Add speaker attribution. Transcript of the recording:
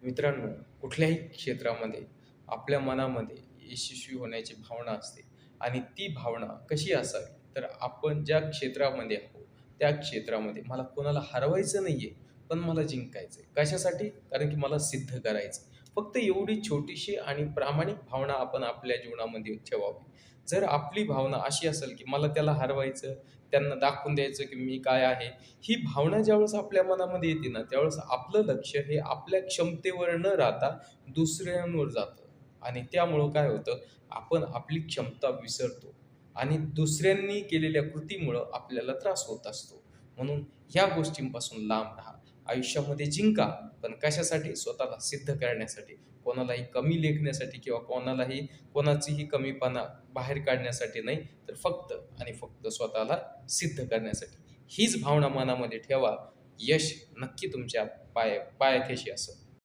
Speaker 1: मित्रांनो, कुठल्याही क्षेत्रामध्ये आपल्या मनामध्ये यशस्वी होण्याची भावना असते आणि ती भावना कशी असावी, तर आपण ज्या क्षेत्रामध्ये आहोत, त्या क्षेत्रामध्ये मला कोणाला हरवायचं नाहीये, पण मला जिंकायचंय. कशासाठी? कारण की मला सिद्ध करायचंय. फक्त एवढी छोटीशी आणि प्रामाणिक भावना आपण आपल्या जीवनामध्ये ठेवावी. जर आपली भावना अशी असेल, की मला त्याला हरवायचं, त्यांना दाखवून द्यायचं, की मी काय आहे, ही भावना ज्यावेळेस आपल्या मनामध्ये येते ना, त्यावेळेस आपलं लक्ष हे आपल्या क्षमतेवर न राहता दुसऱ्यांवर जातं आणि त्यामुळं काय होतं, आपण आपली क्षमता विसरतो आणि दुसऱ्यांनी केलेल्या कृतीमुळं आपल्याला त्रास होत असतो. म्हणून ह्या गोष्टींपासून लांब राहा. आयुष्यामध्ये जिंका, पण कशासाठी? स्वतःला सिद्ध करण्यासाठी. कोणालाही कमी लेखण्यासाठी किंवा कोणाचीही कमीपणा बाहेर काढण्यासाठी नाही, तर फक्त आणि फक्त स्वतःला सिद्ध करण्यासाठी. हीच भावना मनामध्ये ठेवा. यश नक्की तुमच्या पायाथ्याशी असेल.